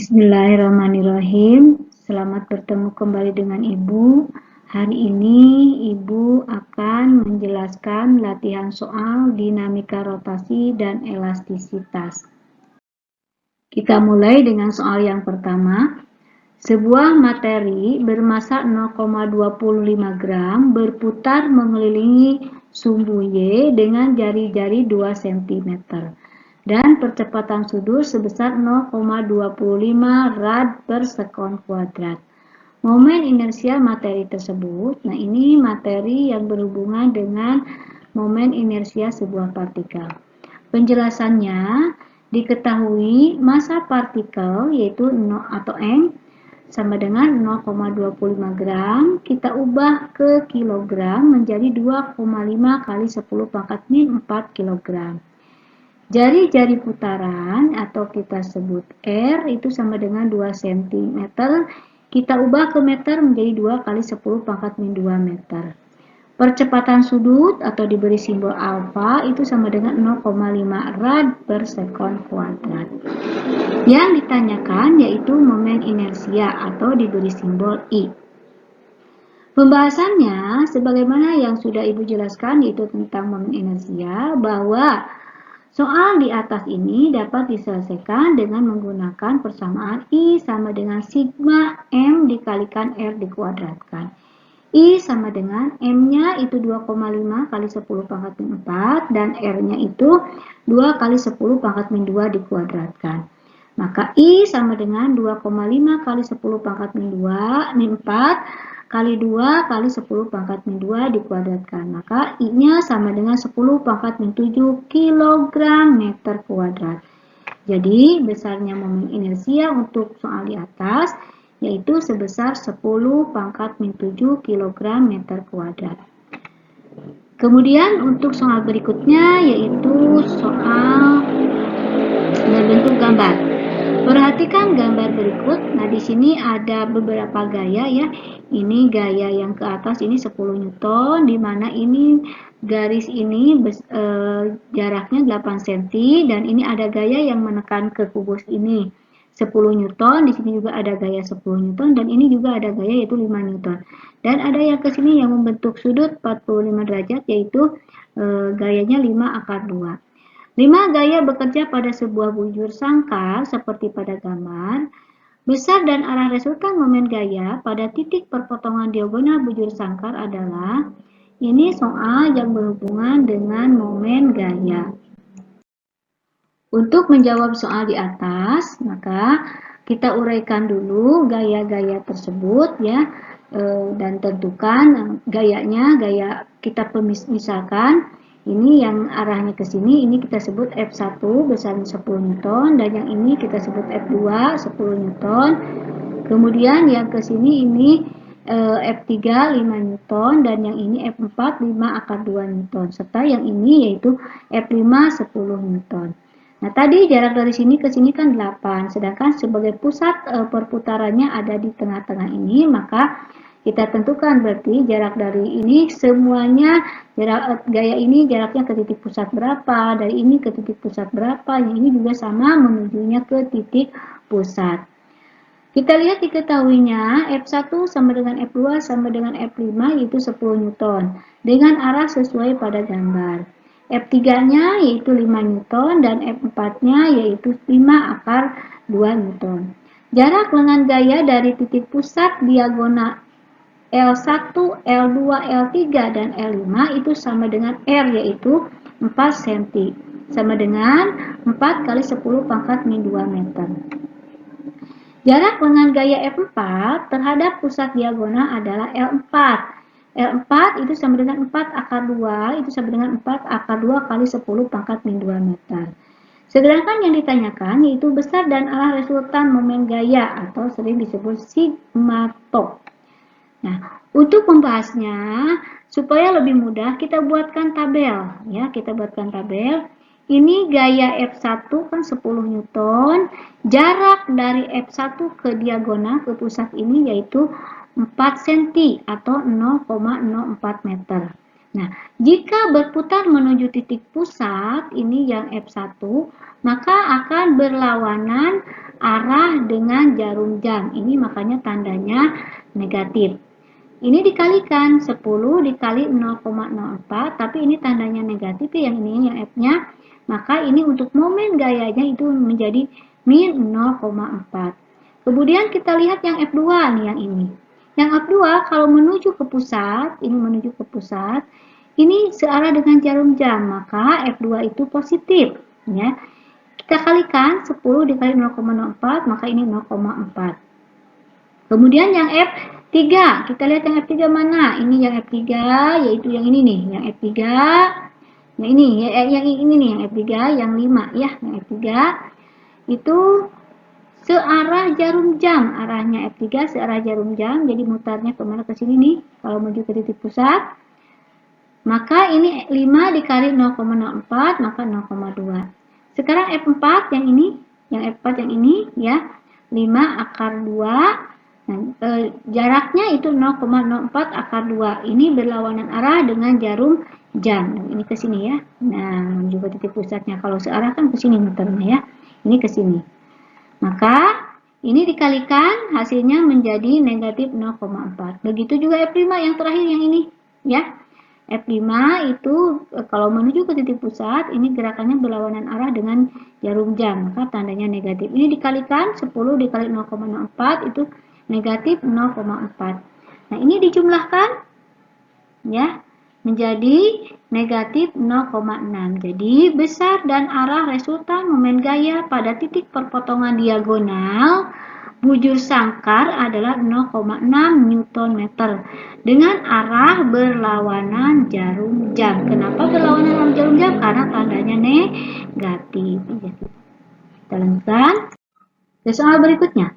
Bismillahirrahmanirrahim. Selamat bertemu kembali dengan Ibu. Hari ini Ibu akan menjelaskan latihan soal dinamika rotasi dan elastisitas. Kita mulai dengan soal yang pertama. Sebuah materi bermassa 0,25 gram berputar mengelilingi sumbu Y dengan jari-jari 2 cm dan percepatan sudut sebesar 0,25 rad per sekon kuadrat. Momen inersia materi tersebut, nah ini materi yang berhubungan dengan momen inersia sebuah partikel. Penjelasannya, diketahui massa partikel yaitu 0 atau M sama dengan 0,25 gram, kita ubah ke kilogram menjadi 2,5 kali 10 pangkat min 4 kilogram. Jari-jari putaran atau kita sebut R itu sama dengan 2 cm, kita ubah ke meter menjadi 2 kali 10 pangkat min 2 meter. Percepatan sudut atau diberi simbol alfa itu sama dengan 0,5 rad per sekon kuadrat. Yang ditanyakan yaitu momen inersia atau diberi simbol I. Pembahasannya sebagaimana yang sudah Ibu jelaskan yaitu tentang momen inersia, bahwa soal di atas ini dapat diselesaikan dengan menggunakan persamaan I sama dengan sigma M dikalikan R dikuadratkan. I sama dengan M-nya itu 2,5 kali 10 pangkat min 4 dan R-nya itu 2 kali 10 pangkat min 2 dikuadratkan. Maka I sama dengan 2,5 kali 10 pangkat min 2 min 4 kali 2 kali 10 pangkat min 2 dikuadratkan. Maka I-nya sama dengan 10 pangkat min 7 kilogram meter kuadrat. Jadi besarnya momen inersia untuk soal di atas yaitu sebesar 10 pangkat min 7 kg meter kuadrat. Kemudian untuk soal berikutnya yaitu soal berbentuk gambar. Perhatikan gambar berikut. Nah, di sini ada beberapa gaya ya. Ini gaya yang ke atas ini 10 Newton, di mana ini garis ini jaraknya 8 cm dan ini ada gaya yang menekan ke kubus ini 10 Newton, di sini juga ada gaya 10 Newton dan ini juga ada gaya yaitu 5 Newton. Dan ada yang ke sini yang membentuk sudut 45 derajat yaitu gayanya 5 akar 2. 5 gaya bekerja pada sebuah bujur sangkar seperti pada gambar. Besar dan arah resultan momen gaya pada titik perpotongan diagonal bujur sangkar adalah ini soal yang berhubungan dengan momen gaya. Untuk menjawab soal di atas, maka kita uraikan dulu gaya-gaya tersebut ya, dan tentukan gayanya. Gaya kita misalkan ini yang arahnya ke sini, ini kita sebut F1 besarnya 10 Newton dan yang ini kita sebut F2 10 Newton. Kemudian yang ke sini ini F3 5 Newton dan yang ini F4 5 akar 2 Newton serta yang ini yaitu F5 10 Newton. Nah, tadi jarak dari sini ke sini kan 8, sedangkan sebagai pusat perputarannya ada di tengah-tengah ini, maka kita tentukan berarti jarak dari ini semuanya, jarak gaya ini jaraknya ke titik pusat berapa, dari ini ke titik pusat berapa, yang ini juga sama menujunya ke titik pusat. Kita lihat diketahuinya F1 sama dengan F2 sama dengan F5 yaitu 10 Newton dengan arah sesuai pada gambar. F3-nya yaitu 5 Newton dan F4-nya yaitu 5 akar 2 Newton. Jarak lengan gaya dari titik pusat diagonal L1, L2, L3, dan L5 itu sama dengan R yaitu 4 cm. Sama dengan 4 kali 10 pangkat min 2 meter. Jarak lengan gaya F4 terhadap pusat diagonal adalah L4. L4 itu sama dengan 4 akar 2, itu sama dengan 4 akar 2 kali 10 pangkat min 2 meter. Sedangkan yang ditanyakan yaitu besar dan arah resultan momen gaya atau sering disebut sigmatok. Nah, untuk membahasnya supaya lebih mudah kita buatkan tabel ya, kita buatkan tabel. Ini gaya F1 kan 10 Newton, jarak dari F1 ke diagonal ke pusat ini yaitu 4 cm atau 0,04 meter. Nah, jika berputar menuju titik pusat, ini yang F1, maka akan berlawanan arah dengan jarum jam. Ini makanya tandanya negatif. Ini dikalikan 10 dikali 0,04, tapi ini tandanya negatif ya, yang ini yang F-nya. Maka ini untuk momen gayanya itu menjadi min 0,4. Kemudian kita lihat yang F2 nih, yang ini. Yang F2 kalau menuju ke pusat, ini menuju ke pusat, ini searah dengan jarum jam, maka F2 itu positif ya. Kita kalikan 10 dikali 0,04, maka ini 0,4. Kemudian yang F3, kita lihat yang F3 mana? Ini yang F3, yaitu yang ini nih, yang F3, yang ini, yang ini nih, yang F3, yang 5 ya, yang F3 itu searah jarum jam, arahnya F3 searah jarum jam, jadi mutarnya kemana, ke sini nih, kalau menuju ke titik pusat. Maka ini 5 dikali 0,04, maka 0,2. Sekarang F4 yang ini, yang F4 yang ini ya, 5 akar 2. Nah, jaraknya itu 0,04 akar 2. Ini berlawanan arah dengan jarum jam. Nah, ini ke sini ya. Nah, juga titik pusatnya. Kalau searah kan ke sini muternya ya. Ini ke sini. Maka ini dikalikan hasilnya menjadi negatif 0,4. Begitu juga F5 yang terakhir yang ini ya. F5 itu kalau menuju ke titik pusat, ini gerakannya berlawanan arah dengan jarum jam, maka tandanya negatif. Ini dikalikan 10 dikali 0,04 itu negatif 0,4. Nah, ini dijumlahkan ya menjadi negatif 0,6. Jadi besar dan arah resultan momen gaya pada titik perpotongan diagonal bujur sangkar adalah 0,6 Nm dengan arah berlawanan jarum jam. Kenapa berlawanan jarum jam? Karena tandanya negatif. Kita lanjutkan ke soal berikutnya.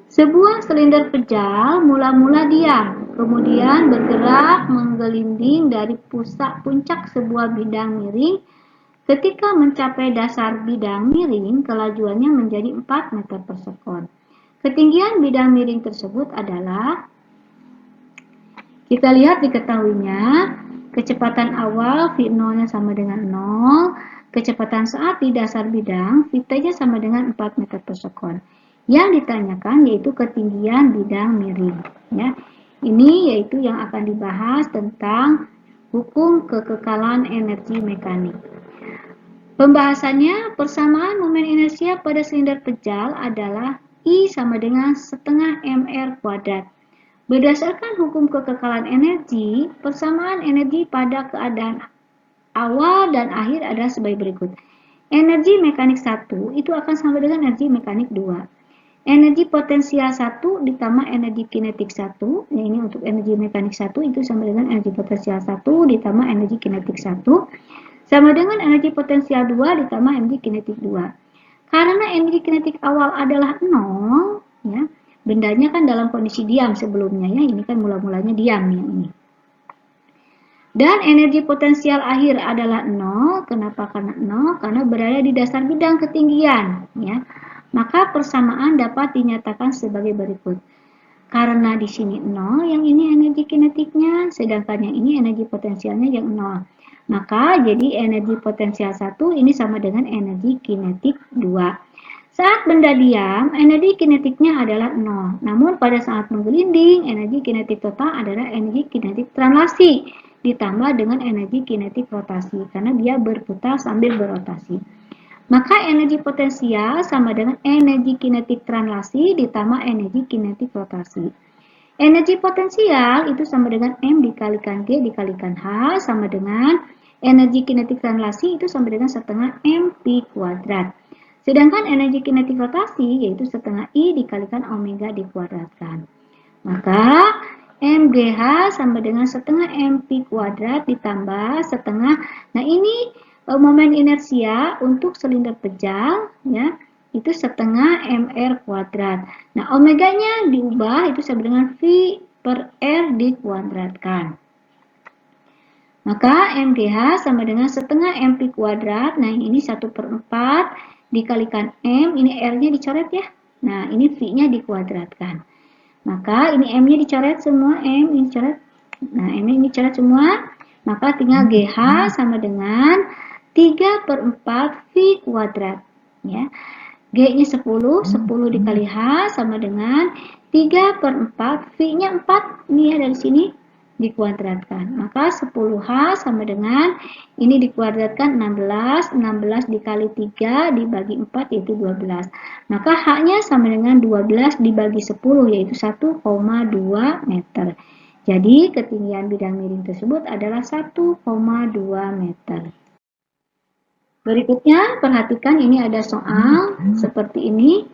Sebuah silinder pejal mula-mula diam, kemudian bergerak menggelinding dari puncak sebuah bidang miring. Ketika mencapai dasar bidang miring, kelajuannya menjadi 4 meter per sekon. Ketinggian bidang miring tersebut adalah, kita lihat diketahuinya, kecepatan awal V0-nya sama dengan 0, kecepatan saat di dasar bidang, Vt-nya sama dengan 4 meter per sekon. Yang ditanyakan yaitu ketinggian bidang miring. Ya. Ini yaitu yang akan dibahas tentang hukum kekekalan energi mekanik. Pembahasannya, persamaan momen inersia pada silinder pejal adalah I sama dengan setengah mr kuadrat. Berdasarkan hukum kekekalan energi, persamaan energi pada keadaan awal dan akhir adalah sebagai berikut. Energi mekanik 1 itu akan sama dengan energi mekanik 2. Energi potensial 1 ditambah energi kinetik 1, ya ini untuk energi mekanik 1 itu sama dengan energi potensial 1 ditambah energi kinetik 1, sama dengan energi potensial 2 ditambah energi kinetik 2. Karena energi kinetik awal adalah 0, ya, bendanya kan dalam kondisi diam sebelumnya, ya, ini kan mula-mulanya diam yang ini. Dan energi potensial akhir adalah 0, kenapa? Karena 0, karena berada di dasar bidang ketinggian, ya. Maka persamaan dapat dinyatakan sebagai berikut. Karena di sini 0, yang ini energi kinetiknya, sedangkan yang ini energi potensialnya yang 0. Maka jadi energi potensial 1 ini sama dengan energi kinetik 2. Saat benda diam, energi kinetiknya adalah 0. Namun pada saat menggelinding, energi kinetik total adalah energi kinetik translasi ditambah dengan energi kinetik rotasi karena dia berputar sambil berotasi. Maka energi potensial sama dengan energi kinetik translasi ditambah energi kinetik rotasi. Energi potensial itu sama dengan M dikalikan G dikalikan H sama dengan energi kinetik translasi itu sama dengan setengah MP kuadrat. Sedangkan energi kinetik rotasi yaitu setengah I dikalikan omega dikuadratkan. Maka MGH sama dengan setengah MP kuadrat ditambah setengah, nah ini momen inersia untuk silinder pejal ya itu setengah mr kuadrat. Nah, omeganya diubah itu sama dengan V per R dikuadratkan. Maka MGH sama dengan setengah MP kuadrat. Nah, ini 1/4 dikalikan M, ini R-nya dicoret ya. Nah, ini V-nya dikuadratkan. Maka ini M-nya dicoret semua, M ini dicoret. Nah, M ini dicoret semua. Maka tinggal GH sama dengan 3/4 V kuadrat. Ya. G-nya 10, 10 dikali H sama dengan 3/4, V-nya 4, ini ya dari sini dikuadratkan. Maka 10H sama dengan, ini dikuadratkan 16, 16 dikali 3 dibagi 4 yaitu 12. Maka H-nya sama dengan 12 dibagi 10 yaitu 1,2 meter. Jadi ketinggian bidang miring tersebut adalah 1,2 meter. Berikutnya, perhatikan ini ada soal seperti ini.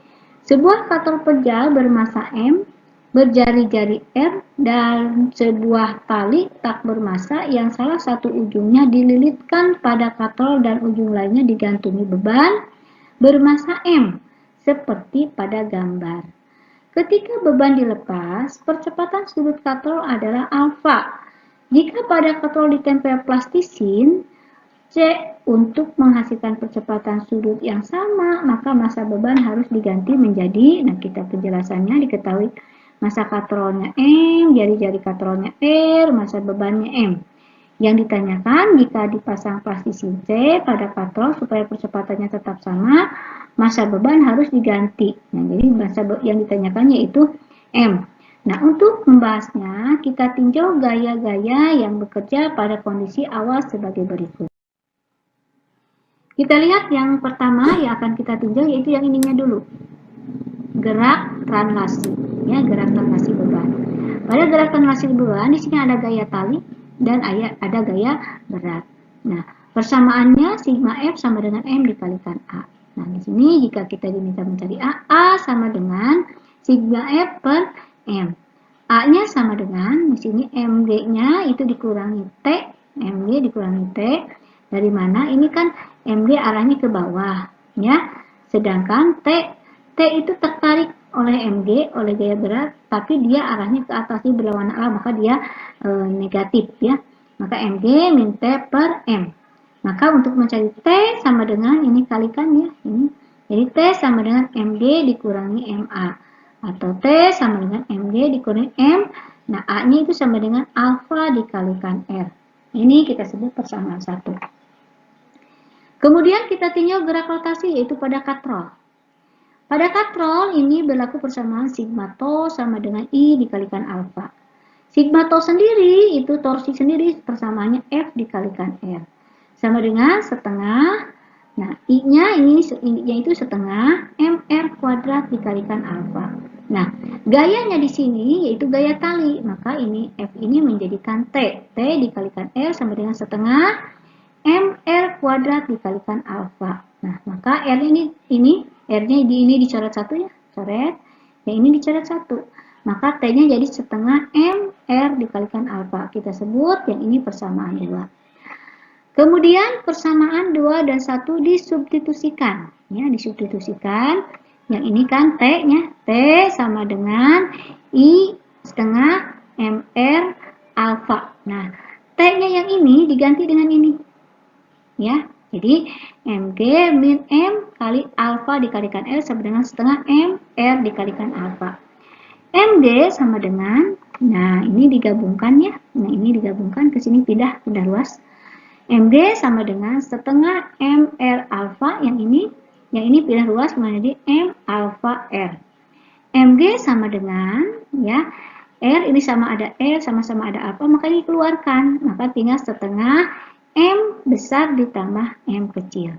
Sebuah katrol pejal bermassa M, berjari-jari R, dan sebuah tali tak bermassa yang salah satu ujungnya dililitkan pada katrol dan ujung lainnya digantungi beban bermassa M, seperti pada gambar. Ketika beban dilepas, percepatan sudut katrol adalah alfa. Jika pada katrol ditempel plastisin, C. Untuk menghasilkan percepatan sudut yang sama, maka massa beban harus diganti menjadi, nah kita penjelasannya diketahui massa katrolnya M, jari-jari katrolnya R, massa bebannya M. Yang ditanyakan, jika dipasang plastisin C pada katrol supaya percepatannya tetap sama, massa beban harus diganti. Nah, jadi massa yang ditanyakan yaitu M. Nah, untuk membahasnya, kita tinjau gaya-gaya yang bekerja pada kondisi awal sebagai berikut. Kita lihat yang pertama yang akan kita tinjau yaitu yang ininya dulu. Gerak translasi, ya, gerak translasi beban. Pada gerak translasi beban di sini ada gaya tali dan ada gaya berat. Nah, persamaannya sigma F sama dengan M dikalikan A. Nah, di sini jika kita diminta mencari A sama dengan sigma F per M. A-nya sama dengan di sini MG-nya itu dikurangi T, MG dikurangi T. Dari mana? Ini kan MG arahnya ke bawah, ya. Sedangkan T itu tertarik oleh MG, oleh gaya berat, tapi dia arahnya ke atas, dia berlawanan arah, maka dia negatif, ya. Maka MG min T per M. Maka untuk mencari T sama dengan, ini kalikan ya, ini. Jadi T sama dengan MG dikurangi MA. Atau T sama dengan MG dikurangi M. Nah, A-nya itu sama dengan alfa dikalikan R. Ini kita sebut persamaan satu. Kemudian kita tinjau gerak rotasi yaitu pada katrol. Pada katrol ini berlaku persamaan sigma tau sama dengan I dikalikan alfa. Sigma tau sendiri itu torsi sendiri persamaannya F dikalikan R. Sama dengan setengah. Nah, I-nya ini yaitu setengah MR kuadrat dikalikan alfa. Nah, gayanya di sini yaitu gaya tali. Maka ini F ini menjadikan T. T dikalikan R sama dengan setengah MR kuadrat dikalikan alfa. Nah, maka R ini R-nya ini dicoret satu ya, coret. Yang ini dicoret satu. Maka T-nya jadi setengah MR dikalikan alfa. Kita sebut yang ini persamaan 2. Kemudian persamaan 2 dan 1 disubstitusikan. Ya, disubstitusikan. Yang ini kan T-nya. T sama dengan I setengah MR alfa. Nah, T-nya yang ini diganti dengan ini. Ya, jadi MG min M kali alfa dikalikan L sama dengan setengah M R dikalikan alfa. MG sama dengan, nah ini digabungkan ya, nah ini digabungkan ke sini pindah ruas. MG sama dengan setengah MR alfa yang ini pindah ruas menjadi M alfa R. MG sama dengan ya R ini sama ada R sama-sama ada alfa, maka dikeluarkan, maka tinggal setengah M besar ditambah M kecil.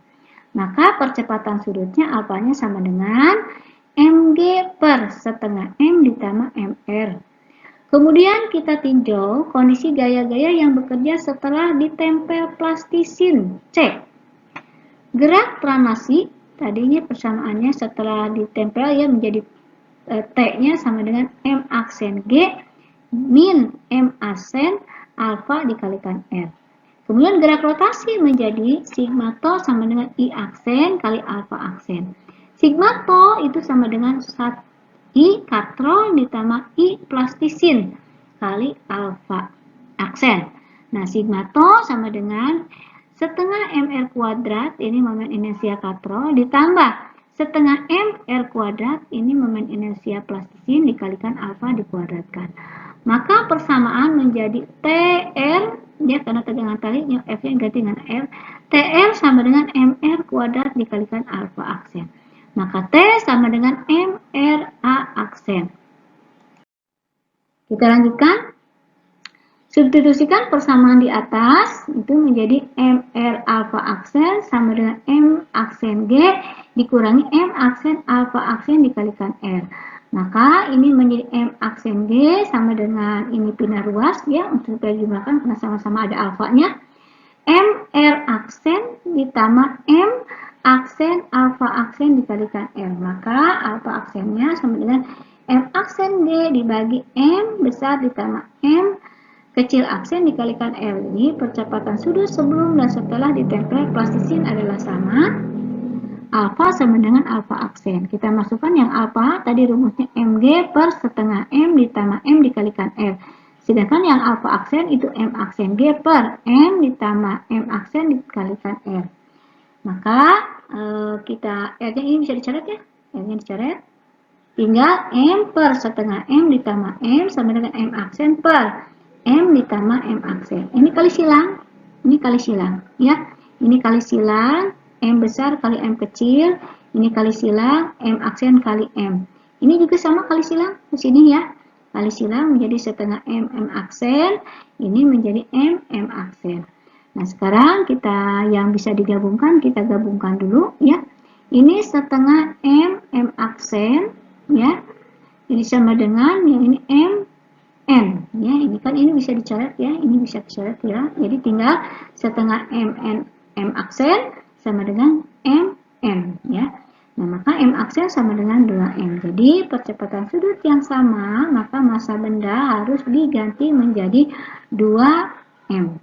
Maka percepatan sudutnya alfanya sama dengan MG per setengah M ditambah MR. Kemudian kita tinjau kondisi gaya-gaya yang bekerja setelah ditempel plastisin C. Gerak translasi, tadinya persamaannya setelah ditempel ya menjadi T-nya sama dengan M aksen G min M aksen alfa dikalikan R. Kemudian gerak rotasi menjadi sigma tau sama dengan I aksen kali alfa aksen. Sigma tau itu sama dengan I katrol ditambah I plastisin kali alfa aksen. Nah, sigma tau sama dengan setengah MR kuadrat, ini momen inersia katrol, ditambah setengah MR kuadrat, ini momen inersia plastisin dikalikan alfa dikuadratkan. Maka persamaan menjadi TR ya, karena tegangan tali F-nya ganti dengan R. TR sama dengan MR kuadrat dikalikan alfa aksen. Maka T sama dengan MRA aksen. Kita lanjutkan. Substitusikan persamaan di atas itu menjadi MR alfa aksen sama dengan M aksen G dikurangi M aksen alfa aksen dikalikan R. Maka ini menjadi M aksen G sama dengan ini pindah ruas ya untuk dijumlahkan karena sama-sama ada alfanya. MR aksen ditambah M aksen alfa aksen dikalikan R. Maka alfa aksennya sama dengan M aksen G dibagi M besar ditambah M kecil aksen dikalikan L. Ini percepatan sudut sebelum dan setelah ditempel plastisin adalah sama. Alfa sama dengan alfa aksen. Kita masukkan yang alfa, tadi rumusnya MG per setengah M ditambah M dikalikan L. Sedangkan yang alfa aksen itu M aksen G per M ditambah M aksen dikalikan L. Maka kita R-nya ini bisa dicoret ya. R-nya dicoret. Tinggal M per setengah M ditambah M sama dengan M aksen per M ditambah M aksen. Ini kali silang. Ini kali silang. Ya. Ini kali silang. M besar kali M kecil. Ini kali silang. M aksen kali M. Ini juga sama kali silang. Di sini ya. Kali silang menjadi setengah M M aksen. Ini menjadi M M aksen. Nah sekarang kita yang bisa digabungkan. Kita gabungkan dulu ya. Ini setengah M M aksen. Ya. Ini sama dengan yang ini M N ya, ini kan ini bisa dicoret ya, ini bisa dicoret ya. Jadi tinggal setengah M aksen sama dengan M N ya. Nah, maka M aksen sama dengan 2M. Jadi percepatan sudut yang sama, maka massa benda harus diganti menjadi 2M.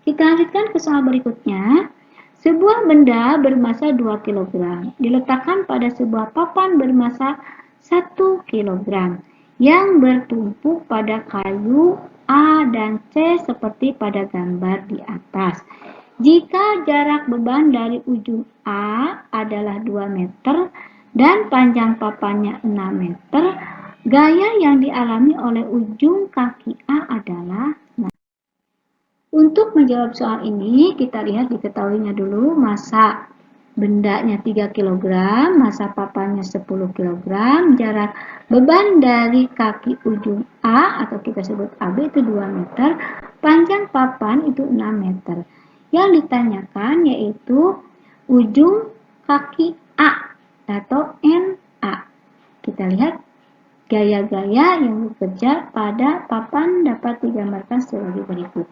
Kita lanjutkan ke soal berikutnya. Sebuah benda bermassa 2 kg diletakkan pada sebuah papan bermassa 1 kg. Yang bertumpu pada kayu A dan C seperti pada gambar di atas. Jika jarak beban dari ujung A adalah 2 meter dan panjang papannya 6 meter, gaya yang dialami oleh ujung kaki A adalah. Untuk menjawab soal ini, kita lihat diketahuinya dulu massa bendanya 3 kg, massa papannya 10 kg, jarak beban dari kaki ujung A atau kita sebut AB itu 2 meter, panjang papan itu 6 meter. Yang ditanyakan yaitu ujung kaki A atau NA. Kita lihat gaya-gaya yang bekerja pada papan dapat digambarkan sebagai berikut.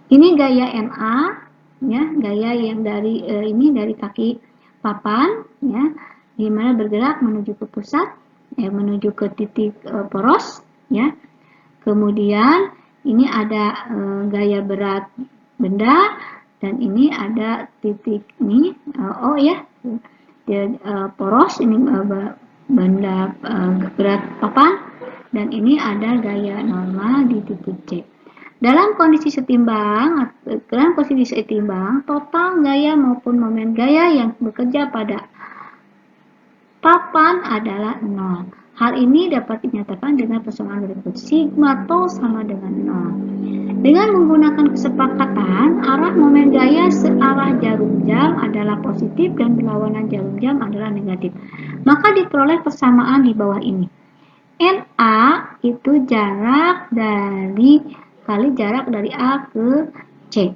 Ini gaya NA. Ya, gaya yang dari ini dari kaki papan ya, di mana bergerak menuju ke pusat, menuju ke titik poros ya. Kemudian ini ada gaya berat benda dan ini ada titik ini O ya. Poros ini benda berat papan dan ini ada gaya normal di titik C. Dalam kondisi setimbang, total gaya maupun momen gaya yang bekerja pada papan adalah 0. Hal ini dapat dinyatakan dengan persamaan berikut. Sigma tau sama dengan 0. Dengan menggunakan kesepakatan, arah momen gaya searah jarum jam adalah positif dan berlawanan jarum jam adalah negatif. Maka diperoleh persamaan di bawah ini. NA itu jarak kali jarak dari A ke C.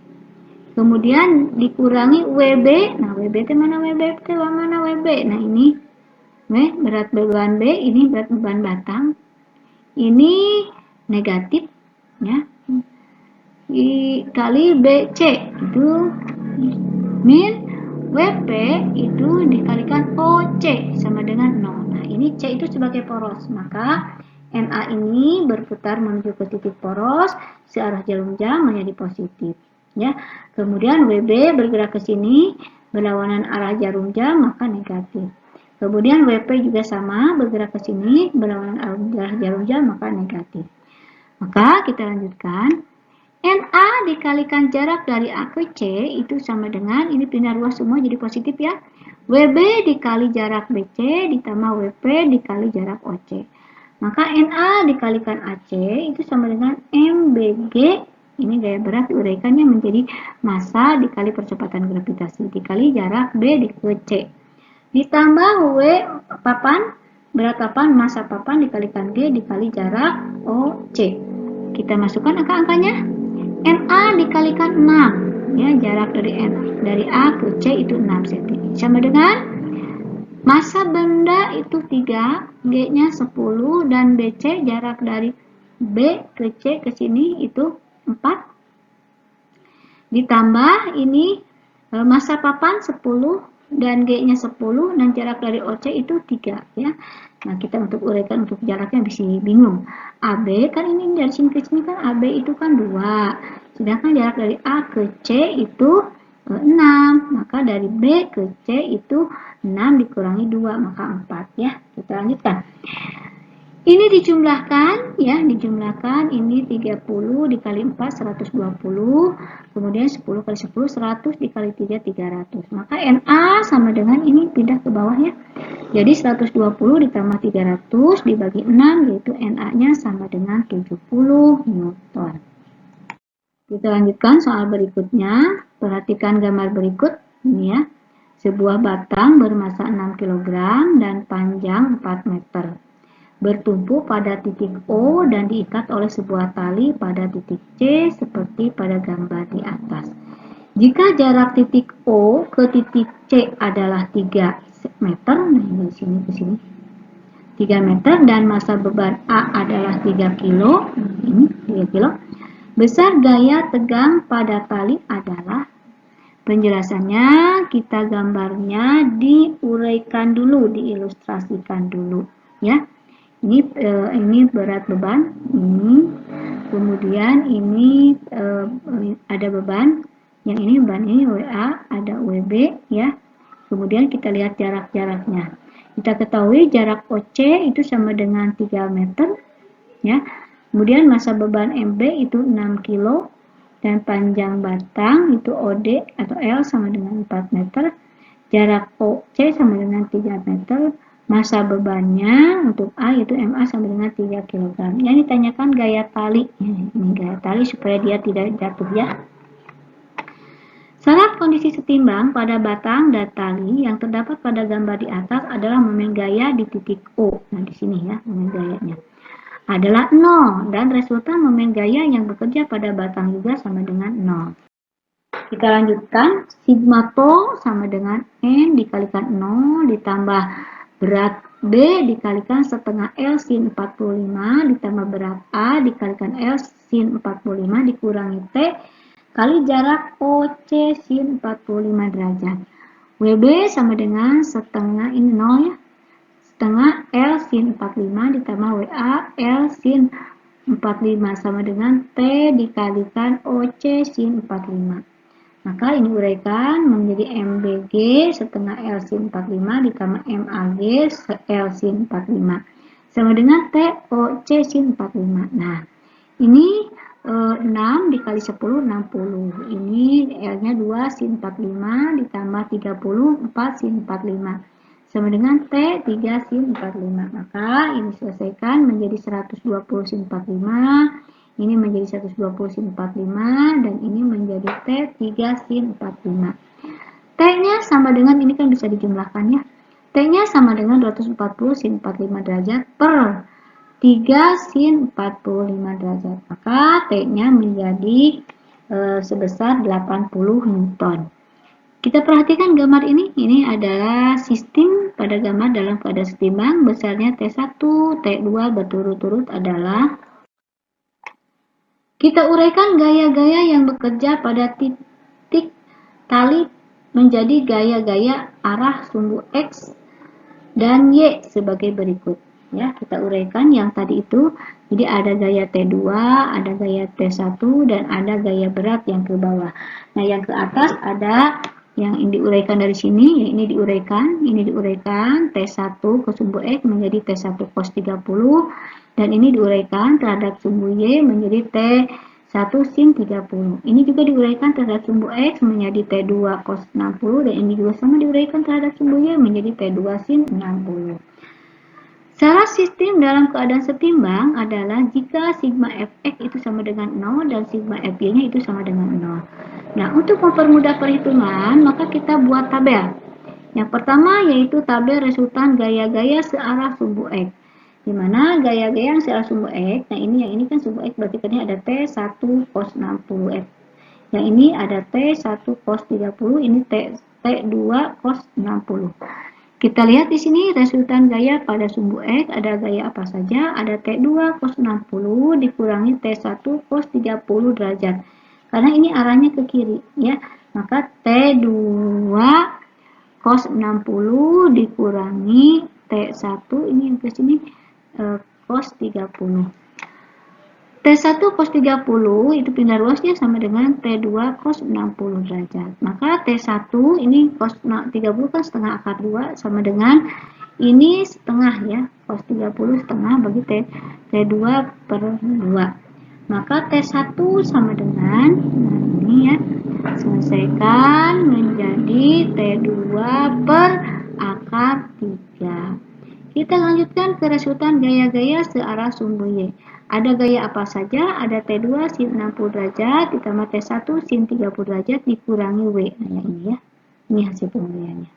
Kemudian dikurangi WB. Nah, WB itu mana WB? Itu mana WB? Nah, ini berat beban B, ini berat beban batang. Ini negatif ya. Kali BC itu min WP itu dikalikan OC sama dengan 0. Nah, ini C itu sebagai poros. Maka NA ini berputar menuju ke titik poros, searah jarum jam menjadi positif. Ya, kemudian WB bergerak ke sini, berlawanan arah jarum jam maka negatif. Kemudian WP juga sama, bergerak ke sini, berlawanan arah jarum jam maka negatif. Maka kita lanjutkan. NA dikalikan jarak dari A ke C itu sama dengan, ini pindah ruas semua jadi positif ya. WB dikali jarak BC ditambah WP dikali jarak OC. Maka NA dikalikan AC itu sama dengan MBG, ini gaya berat diuraikannya menjadi massa dikali percepatan gravitasi, dikali jarak B ke C. ditambah W papan, berat papan, massa papan dikalikan G dikali jarak OC. Kita masukkan angka-angkanya. NA dikalikan 6, ya, jarak dari A ke C itu 6 cm. Sama dengan massa benda itu 3, G-nya 10, dan BC jarak dari B ke C ke sini itu 4. Ditambah ini massa papan 10 dan G-nya 10 dan jarak dari OC itu 3, ya. Nah, kita untuk uraikan untuk jaraknya bisa bingung. AB kan ini dari sini ke sini kan AB itu kan 2. Sedangkan jarak dari A ke C itu 6. Maka dari B ke C itu 6 dikurangi 2 maka 4, ya. Kita lanjutkan. Ini dijumlahkan, ya, dijumlahkan ini 30 dikali 4 120, kemudian 10 kali 10 100 dikali 3 300. Maka NA sama dengan ini pindah ke bawah, ya. Jadi 120 ditambah 300 dibagi 6 yaitu NA-nya sama dengan 70 Newton. Kita lanjutkan soal berikutnya. Perhatikan gambar berikut ini, ya. Sebuah batang bermassa 6 kg dan panjang 4 meter. Bertumpu pada titik O dan diikat oleh sebuah tali pada titik C seperti pada gambar di atas. Jika jarak titik O ke titik C adalah 3 meter, nah dari sini ke sini 3 meter, dan massa beban A adalah 3 kilo, ini 3 kilo, besar gaya tegang pada tali adalah. Penjelasannya kita gambarnya diuraikan dulu, diilustrasikan dulu, ya. Ini berat beban, ini kemudian ini ada beban, yang ini beban ini WA, ada WB, ya. Kemudian kita lihat jarak-jaraknya. Kita ketahui jarak OC itu sama dengan 3 meter, ya. Kemudian massa beban MB itu 6 kilo dan panjang batang itu OD atau L sama dengan 4 meter. Jarak OC sama dengan 3 meter. Massa bebannya untuk A yaitu MA sama dengan 3 kg. Yang ditanyakan gaya tali. Ini gaya tali supaya dia tidak jatuh, ya. Syarat kondisi setimbang pada batang dan tali yang terdapat pada gambar di atas adalah momen gaya di titik O. Nah, di sini, ya, momen gayanya adalah 0 dan resultan momen gaya yang bekerja pada batang juga sama dengan 0. Kita lanjutkan. Sigma to sama dengan N dikalikan 0 ditambah berat B dikalikan setengah L sin 45 ditambah berat A dikalikan L sin 45 dikurangi T kali jarak OC sin 45 derajat. WB sama dengan setengah ini 0, ya. Setengah L sin 45 ditambah WA L sin 45 sama dengan T dikalikan OC sin 45. Maka ini uraikan menjadi MBG setengah L sin 45 ditambah MAG L sin 45 sama dengan TOC sin 45. Nah, ini 6 dikali 10 60. Ini L-nya 2 sin 45 ditambah 30 4 sin 45 sama dengan T 3 sin 45. Maka ini selesaikan menjadi 120 sin 45. Ini menjadi 120 sin 45 dan ini menjadi T 3 sin 45. T-nya sama dengan ini kan bisa dijumlahkan, ya. T-nya sama dengan 240 sin 45 derajat per 3 sin 45 derajat. Maka T-nya menjadi sebesar 80 Newton. Kita perhatikan gambar ini. Ini adalah sistem pada gambar dalam keadaan setimbang. Besarnya T1, T2 berturut-turut adalah. Kita uraikan gaya-gaya yang bekerja pada titik tali menjadi gaya-gaya arah sumbu X dan Y sebagai berikut. Ya, kita uraikan yang tadi itu. Jadi ada gaya T2, ada gaya T1, dan ada gaya berat yang ke bawah. Nah, yang ke atas ada yang diuraikan dari sini, ini diuraikan T1 ke sumbu X menjadi T1 cos 30, dan ini diuraikan terhadap sumbu Y menjadi T1 sin 30. Ini juga diuraikan terhadap sumbu X menjadi T2 cos 60, dan ini juga sama diuraikan terhadap sumbu Y menjadi T2 sin 60. Salah sistem dalam keadaan setimbang adalah jika sigma fx itu sama dengan 0 dan sigma fy-nya itu sama dengan 0. Nah, untuk mempermudah perhitungan, maka kita buat tabel. Yang pertama yaitu tabel resultan gaya-gaya searah sumbu X. Di mana gaya-gaya yang searah sumbu X, nah ini yang ini kan sumbu X berarti kan ada T1 cos 60X. Yang ini ada T1 cos 30, ini T2 cos 60. Kita lihat di sini resultan gaya pada sumbu X ada gaya apa saja? Ada T2 cos 60 dikurangi T1 cos 30 derajat. Karena ini arahnya ke kiri ya. Maka T2 cos 60 dikurangi T1 ini yang ke sini cos 30. T1 cos 30 itu pindah ruasnya sama dengan T2 cos 60 derajat. Maka T1 ini cos 30 kan setengah akar 2 sama dengan ini setengah ya. Cos 30 setengah bagi T2 per 2. Maka T1 sama dengan, nah ini ya, selesaikan menjadi T2 per akar 3. Kita lanjutkan ke resultan gaya-gaya searah sumbu Y. Ada gaya apa saja? Ada T2 sin 60 derajat ditambah T1 sin 30 derajat dikurangi W. Nah, ini ya. Ini hasil pemilihannya.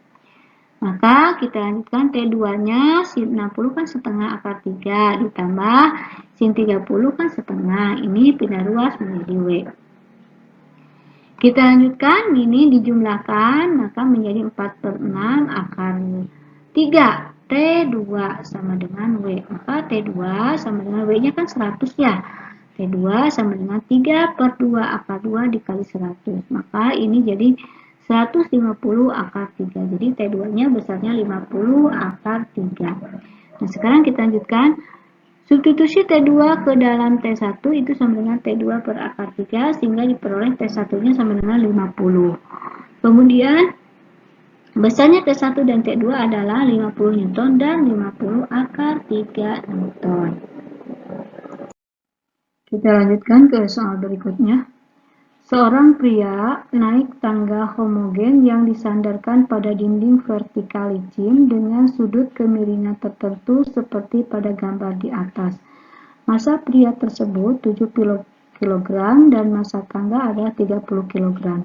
Maka kita lanjutkan T2-nya sin 60 kan setengah akar 3 ditambah sin 30 kan setengah. Ini pindah ruas menjadi W. Kita lanjutkan, ini dijumlahkan, maka menjadi 4/6 akar 3. T2 sama dengan W. Maka T2 sama dengan W-nya kan 100 ya. T2 sama dengan 3 per 2 akar 2 dikali 100. Maka ini jadi 150 akar 3. Jadi T2-nya besarnya 50 akar 3. Nah, sekarang kita lanjutkan. Substitusi T2 ke dalam T1 itu sama dengan T2 per akar 3 sehingga diperoleh T1-nya sama dengan 50. Kemudian besarnya T1 dan T2 adalah 50 Newton dan 50 akar 3 Newton. Kita lanjutkan ke soal berikutnya. Seorang pria naik tangga homogen yang disandarkan pada dinding vertikal licin dengan sudut kemiringan tertentu seperti pada gambar di atas. Massa pria tersebut 7 kg dan massa tangga adalah 30 kg.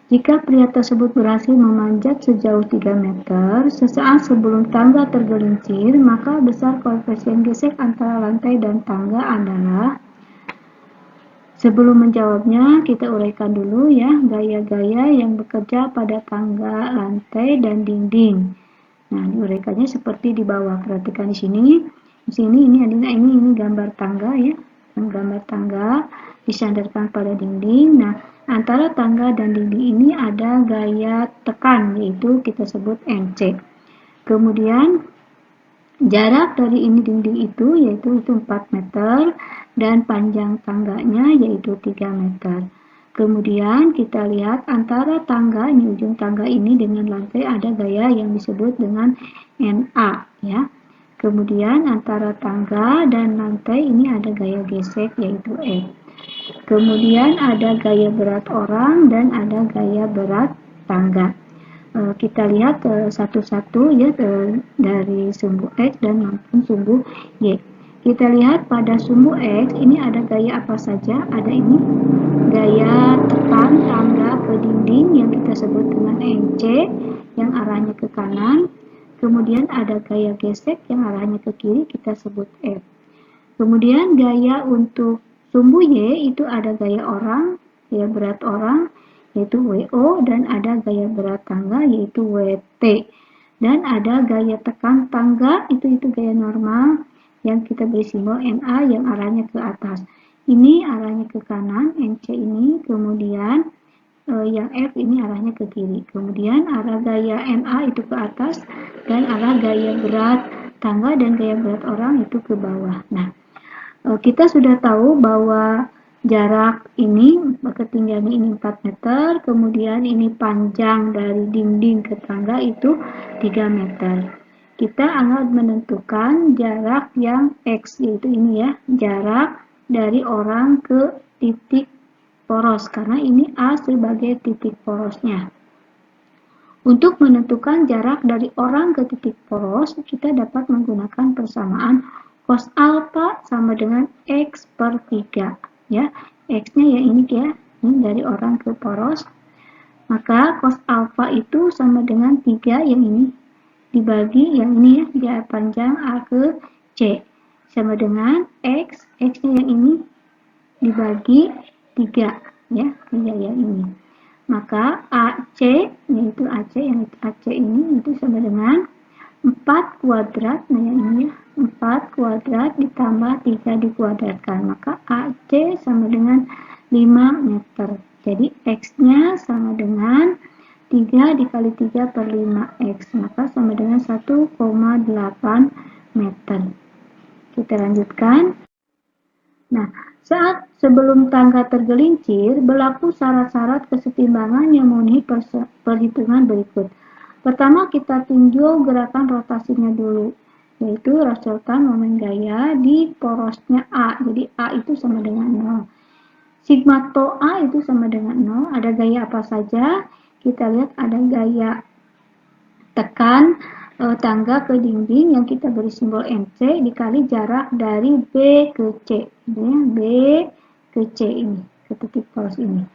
Jika pria tersebut berhasil memanjat sejauh 3 meter, sesaat sebelum tangga tergelincir, maka besar koefisien gesek antara lantai dan tangga adalah. Sebelum menjawabnya, kita uraikan dulu ya gaya-gaya yang bekerja pada tangga, lantai, dan dinding. Nah, diuraikannya seperti di bawah. Perhatikan di sini. Di sini ini gambar tangga ya. Gambar tangga disandarkan pada dinding. Nah, antara tangga dan dinding ini ada gaya tekan, yaitu kita sebut MC. Kemudian jarak dari ini dinding itu yaitu 4 meter dan panjang tangganya yaitu 3 meter. Kemudian kita lihat antara tangga, ini ujung tangga ini dengan lantai ada gaya yang disebut dengan NA ya. Kemudian antara tangga dan lantai ini ada gaya gesek yaitu F. Kemudian ada gaya berat orang dan ada gaya berat tangga. Kita lihat satu-satu ya dari sumbu X dan maupun sumbu Y. Kita lihat pada sumbu X ini ada gaya apa saja? Ada ini gaya tekan tangga ke dinding yang kita sebut dengan NC yang arahnya ke kanan. Kemudian ada gaya gesek yang arahnya ke kiri kita sebut F. Kemudian gaya untuk sumbu Y itu ada gaya orang, gaya berat orang yaitu WO, dan ada gaya berat tangga yaitu WT, dan ada gaya tekan tangga itu gaya normal yang kita beri simbol NA yang arahnya ke atas. Ini arahnya ke kanan, NC ini, kemudian yang F ini arahnya ke kiri. Kemudian arah gaya NA itu ke atas dan arah gaya berat tangga dan gaya berat orang itu ke bawah. Nah, kita sudah tahu bahwa jarak ini, ketinggiannya ini 4 meter, kemudian ini panjang dari dinding ke tangga itu 3 meter. Kita akan menentukan jarak yang X, yaitu ini ya, jarak dari orang ke titik poros, karena ini A sebagai titik porosnya. Untuk menentukan jarak dari orang ke titik poros, kita dapat menggunakan persamaan cos alfa sama dengan X per 3. Ya, X-nya yang ini ya, ini dari orang ke poros. Maka cos alfa itu sama dengan 3 yang ini dibagi yang ini ya, jarak panjang A ke C. Sama dengan X, X-nya yang ini dibagi 3 ya, 3 yang ini. Maka AC, yaitu AC, yang AC ini itu sama dengan 4 kuadrat, nah yang ini ya, 4 kuadrat ditambah 3 dikuadratkan. Maka AC sama dengan 5 meter. Jadi X-nya sama dengan 3 dikali 3 per 5X, maka sama dengan 1,8 meter. Kita lanjutkan. Nah, saat sebelum tangga tergelincir, berlaku syarat-syarat kesetimbangan yang memenuhi perhitungan berikut. Pertama, kita tinjau gerakan rotasinya dulu, yaitu resultan momen gaya di porosnya A. Jadi A itu sama dengan 0. Sigma tau A itu sama dengan 0. Ada gaya apa saja? Kita lihat ada gaya tekan tangga ke dinding yang kita beri simbol MC dikali jarak dari B ke C. B ke C ini, ke titik poros ini.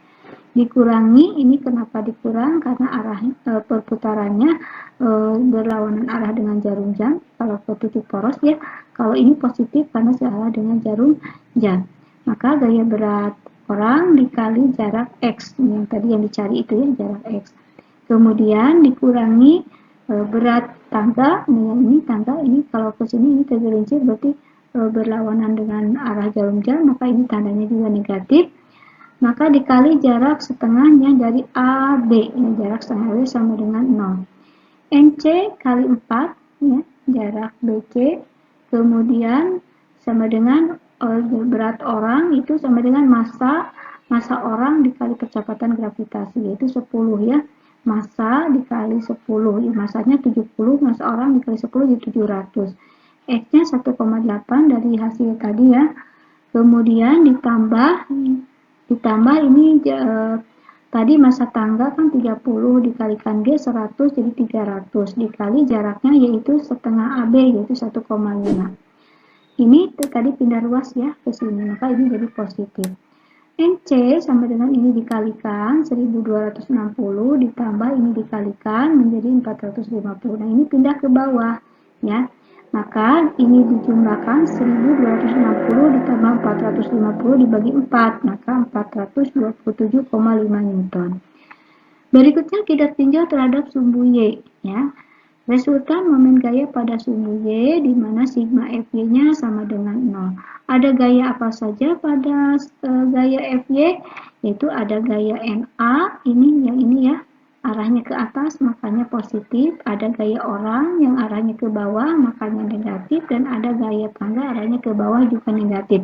Dikurangi, ini kenapa dikurang? Karena arah perputarannya berlawanan arah dengan jarum jam. Kalau ke titik poros ya, kalau ini positif karena searah dengan jarum jam. Maka gaya berat orang dikali jarak X, yang tadi yang dicari itu ya, jarak X. Kemudian dikurangi berat tangga, yang ini tangga ini kalau ke sini ini tergelincir berarti berlawanan dengan arah jarum jam, maka ini tandanya juga negatif. Maka dikali jarak setengahnya dari AB, ini jarak setengah AB sama dengan 0. NC kali 4 ya, jarak BC, kemudian sama dengan berat orang itu sama dengan massa orang dikali kecepatan gravitasi, yaitu 10 ya. Massa dikali 10, ya, massanya 70, massa orang dikali 10 jadi 700. X-nya 1,8 dari hasil tadi ya. Kemudian ditambah ini tadi massa tangga kan 30 dikalikan G 100 jadi 300 dikali jaraknya yaitu setengah AB yaitu 1,5. Ini tadi pindah ruas ya ke sini, maka ini jadi positif. NC sama dengan ini dikalikan 1260 ditambah ini dikalikan menjadi 450. Nah, ini pindah ke bawah ya. Maka ini dijumlahkan 1260 ditambah 450 dibagi 4, maka 427,5 Newton. Berikutnya kita tinjau terhadap sumbu Y ya. Resultan momen gaya pada sumbu Y di mana sigma Fy-nya sama dengan 0. Ada gaya apa saja pada gaya Fy? Yaitu ada gaya Na, ini yang ini ya, arahnya ke atas makanya positif. Ada gaya orang yang arahnya ke bawah makanya negatif. Dan ada gaya tangga arahnya ke bawah juga negatif.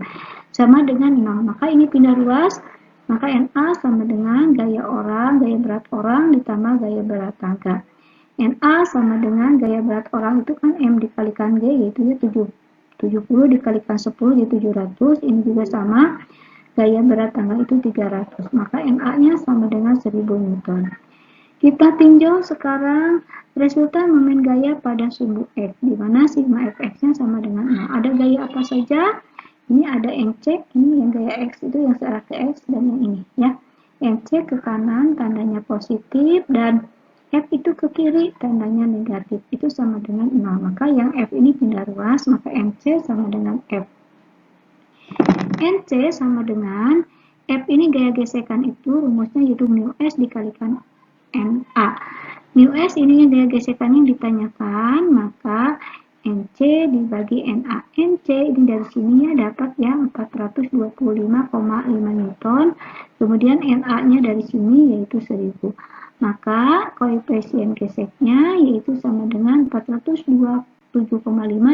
Sama dengan 0. Maka ini pindah ruas. Maka Na sama dengan gaya orang, gaya berat orang ditambah gaya berat tangga. Na sama dengan gaya berat orang itu kan M dikalikan G yaitu ya 70 dikalikan 10 jadi 700. Ini juga sama, gaya berat tangga itu 300. Maka Na-nya sama dengan 1000 Newton. Kita tinjau sekarang resultan momen gaya pada sumbu X di mana sigma Fx-nya sama dengan 0. Ada gaya apa saja? Ini ada MC, ini yang gaya X itu yang searah ke X dan yang ini ya. MC ke kanan tandanya positif dan F itu ke kiri tandanya negatif, itu sama dengan 0. Maka yang F ini pindah ruas, maka MC sama dengan F. NC sama dengan F ini gaya gesekan itu rumusnya yaitu mu S dikalikan NA. Mu S ini gaya gesekan yang ditanyakan, maka NC dibagi NA. NC ini dari sini ya dapat ya 425,5 Newton. Kemudian NA-nya dari sini yaitu 1000. Maka koefisien geseknya yaitu sama dengan 427,5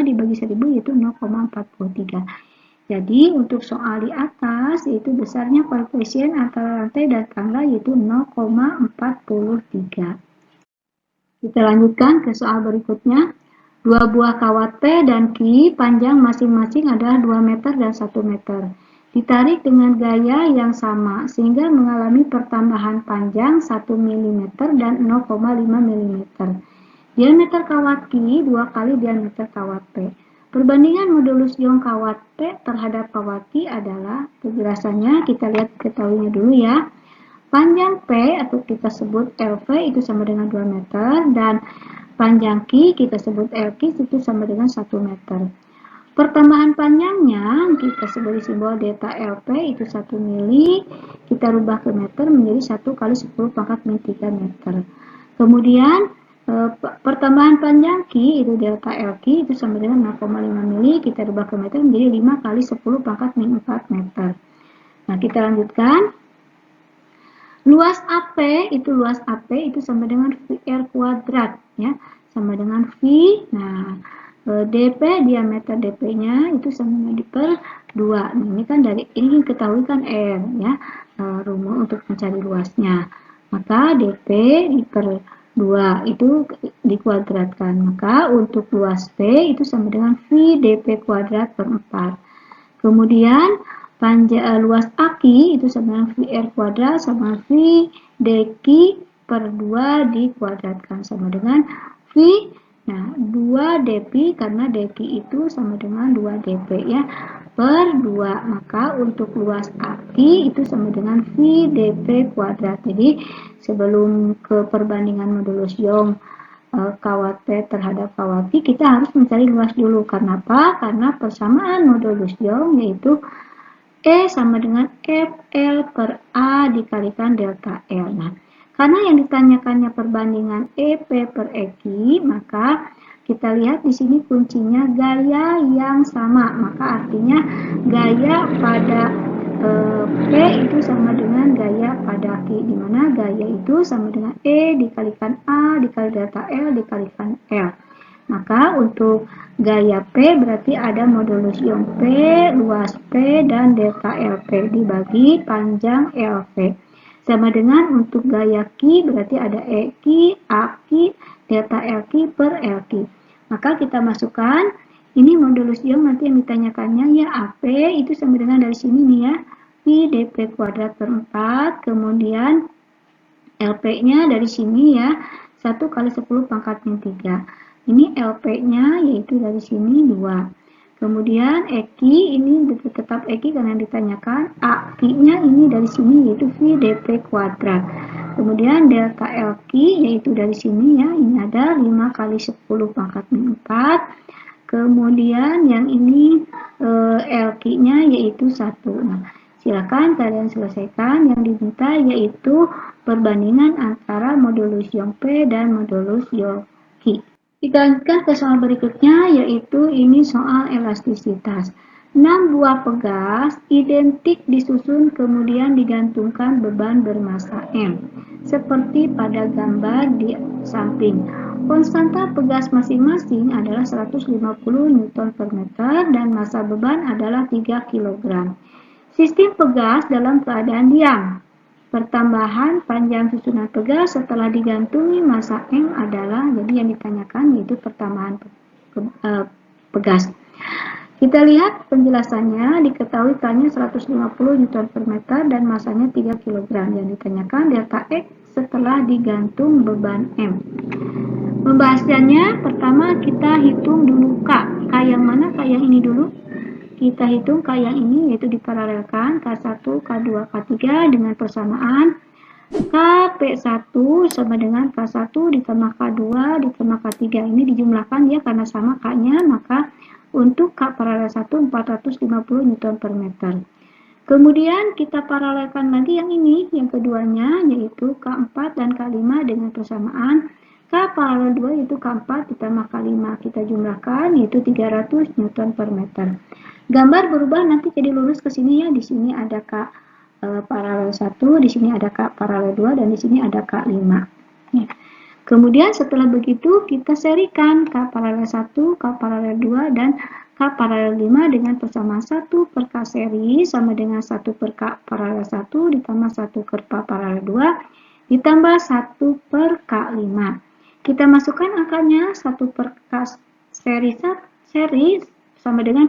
dibagi 1000 yaitu 0,43. Jadi untuk soal di atas yaitu besarnya koefisien antara lantai dan tangga yaitu 0,43. Kita lanjutkan ke soal berikutnya. Dua buah kawat T dan Q panjang masing-masing adalah 2 meter dan 1 meter. Ditarik dengan gaya yang sama sehingga mengalami pertambahan panjang 1 mm dan 0,5 mm. Diameter kawat Q 2 kali diameter kawat P. Perbandingan modulus ion kawat P terhadap kawat Q adalah, penjelasannya kita lihat ketahuinya dulu ya. Panjang P atau kita sebut LV itu sama dengan 2 meter dan panjang Q kita sebut LQ itu sama dengan 1 meter. Pertambahan panjangnya kita sebagai simbol delta LP itu 1 mili, kita rubah ke meter menjadi 1 kali 10 pangkat min 3 meter. Kemudian pertambahan panjang Q itu delta LQ itu sama dengan 0,5 mili, kita rubah ke meter menjadi 5 kali 10 pangkat min 4 meter. Nah, kita lanjutkan. Luas AP itu sama dengan VR kuadrat ya, sama dengan V. Nah, DP diameter DP-nya itu sama dengan per 2. Nah, ini kan dari ini ketahui kan R ya, rumus untuk mencari luasnya. Maka DP per 2 itu dikuadratkan. Maka untuk luas P itu sama dengan V DP kuadrat per 4. Kemudian luas AQ itu sama dengan VR kuadrat sama V dQ per 2 dikuadratkan sama dengan V. Nah, 2 dP karena dQ itu sama dengan 2 dP ya per 2. Maka untuk luas AQ itu sama dengan V dP kuadrat. Jadi sebelum ke perbandingan modulus Young kawat P terhadap kawat Q, kita harus mencari luas dulu. Karena apa? Karena persamaan modulus Young yaitu E sama dengan FL per A dikalikan delta L. Nah, karena yang ditanyakannya perbandingan EP per EQ, maka kita lihat di sini kuncinya gaya yang sama. Maka artinya gaya pada P itu sama dengan gaya pada Q, di mana gaya itu sama dengan E dikalikan A dikali delta L dikalikan L. Maka untuk gaya P berarti ada modulus Young P, luas P, dan delta LP dibagi panjang LV. Sama dengan untuk gaya Q berarti ada EQ, AQ, delta LQ per LQ. Maka kita masukkan ini modulus Young nanti yang ditanyakannya ya AP itu sama dengan dari sini nih ya, V dP kuadrat per 4, kemudian LP-nya dari sini ya, 1 kali 10 pangkat min 3. Ini LP-nya yaitu dari sini 2. Kemudian EQ ini tetap EQ karena ditanyakan. AQ-nya ini dari sini yaitu V dP kuadrat. Kemudian delta LQ yaitu dari sini ya, ini ada 5 kali 10 pangkat min 4. Kemudian yang ini LQ-nya yaitu 1. Nah, silakan kalian selesaikan. Yang diminta yaitu perbandingan antara modulus Young P dan modulus Young Q. Kita lanjutkan ke soal berikutnya, yaitu ini soal elastisitas. 6 buah pegas identik disusun kemudian digantungkan beban bermassa M, seperti pada gambar di samping. Konstanta pegas masing-masing adalah 150 Newton per meter dan massa beban adalah 3 kg. Sistem pegas dalam keadaan diam. Pertambahan panjang susunan pegas setelah digantungi massa M adalah, jadi yang ditanyakan yaitu pertambahan pegas. Kita lihat penjelasannya, diketahui K-nya 150 Newton per meter dan masanya 3 kg. Yang ditanyakan delta X setelah digantung beban M. Pembahasannya, pertama kita hitung dulu K. K yang mana? K yang ini dulu. Kita hitung K yang ini, yaitu diparalelkan K1, K2, K3 dengan persamaan KP1 sama dengan K1 ditambah K2 ditambah K3. Ini dijumlahkan ya karena sama K-nya, maka untuk K paralel 1 450 Newton per meter. Kemudian kita paralelkan lagi yang ini, yang keduanya yaitu K4 dan K5 dengan persamaan K paralel 2 yaitu K4 ditambah K5. Kita jumlahkan yaitu 300 Newton per meter. Gambar berubah nanti jadi lurus ke sini ya. Di sini ada K paralel 1, di sini ada K paralel 2 dan di sini ada K5. Ya. Kemudian setelah begitu kita serikan K paralel 1, K paralel 2 dan K paralel 5 dengan persamaan 1 per K seri sama dengan 1 per K paralel 1 ditambah 1 per K paralel 2 ditambah 1 per K5. Kita masukkan angkanya 1 per K seri sama dengan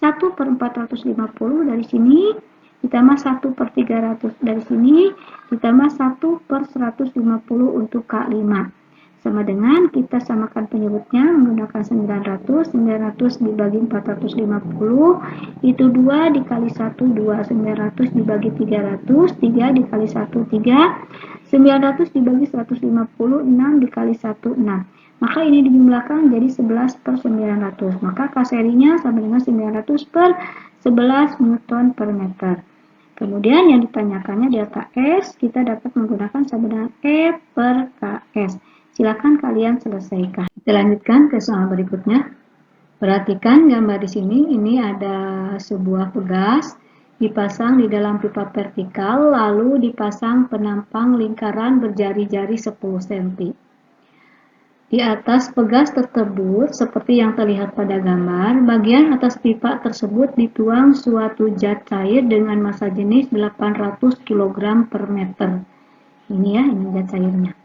1 per 450 dari sini ditambah 1 per 300 dari sini ditambah 1 per 150 untuk K5. sama dengan kita samakan penyebutnya menggunakan 900 dibagi 450 itu 2 dikali 1 2, 900 dibagi 300 3 dikali 1 3, 900 dibagi 150 6 dikali 1 6. Maka ini dijumlahkan jadi 11 per 900. Maka K serinya sama dengan 900 per 11 Newton per meter. Kemudian yang ditanyakannya delta S, kita dapat menggunakan sama dengan E per KS. Silakan kalian selesaikan. Kita lanjutkan ke soal berikutnya. Perhatikan gambar di sini, ini ada sebuah pegas dipasang di dalam pipa vertikal, lalu dipasang penampang lingkaran berjari-jari 10 cm. Di atas pegas tersebut, seperti yang terlihat pada gambar, bagian atas pipa tersebut dituang suatu zat cair dengan massa jenis 800 kg per meter. Ini ya, ini zat cairnya.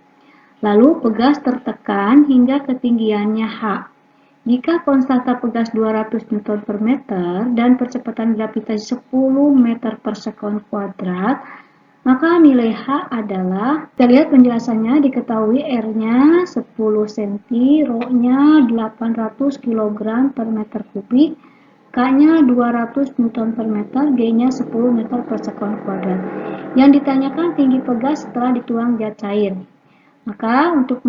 Lalu pegas tertekan hingga ketinggiannya H. Jika konstanta pegas 200 Newton per meter dan percepatan gravitasi 10 meter per sekon kuadrat, maka nilai H adalah, kita lihat penjelasannya, diketahui R-nya 10 cm, Rho-nya 800 kg per meter kubik, K-nya 200 Newton per meter, G-nya 10 meter per sekon kuadrat. Yang ditanyakan tinggi pegas setelah dituang zat cair. Maka untuk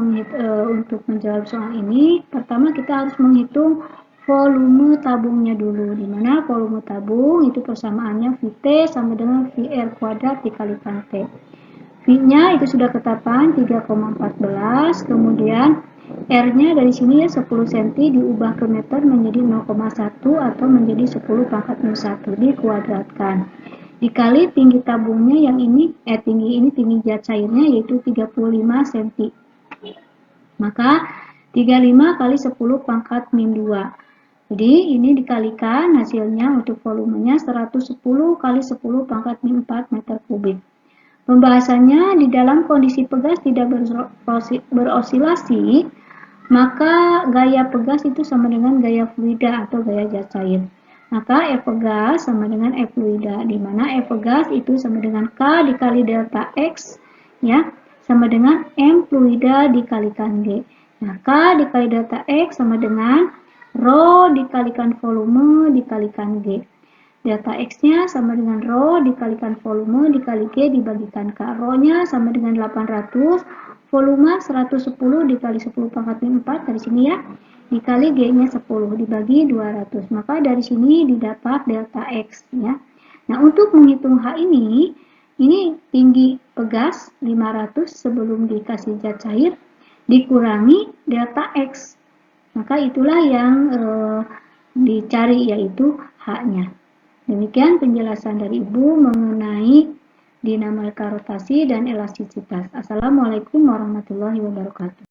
menjawab soal ini, pertama kita harus menghitung volume tabungnya dulu, di mana volume tabung itu persamaannya Vt sama dengan VR kuadrat dikalikan T. V-nya itu sudah ketetapan 3,14, kemudian R-nya dari sini ya 10 cm diubah ke meter menjadi 0,1 atau menjadi 10 pangkat minus 1 dikuadratkan. Dikali tinggi tabungnya yang ini, tinggi zat cairnya yaitu 35 cm. Maka 35 kali 10 pangkat min 2. Jadi ini dikalikan hasilnya untuk volumenya 110 kali 10 pangkat min 4 meter kubik. Pembahasannya di dalam kondisi pegas tidak berosilasi, maka gaya pegas itu sama dengan gaya fluida atau gaya zat cair. Maka E pegas sama dengan E fluida, di mana E pegas itu sama dengan K dikali delta X, ya, sama dengan M fluida dikalikan G. Nah, K dikali delta X sama dengan Rho dikalikan volume dikalikan G. Delta X-nya sama dengan Rho dikalikan volume dikali G dibagikan K. Rho-nya sama dengan 800, volume 110 dikali 10 pangkat min 4 dari sini ya, dikali G-nya 10 dibagi 200. Maka dari sini didapat delta X ya. Nah, untuk menghitung H ini tinggi pegas 500 sebelum dikasih zat cair dikurangi delta X. Maka itulah yang dicari, yaitu H-nya. Demikian penjelasan dari Ibu mengenai dinamika rotasi dan elastisitas. Assalamualaikum warahmatullahi wabarakatuh.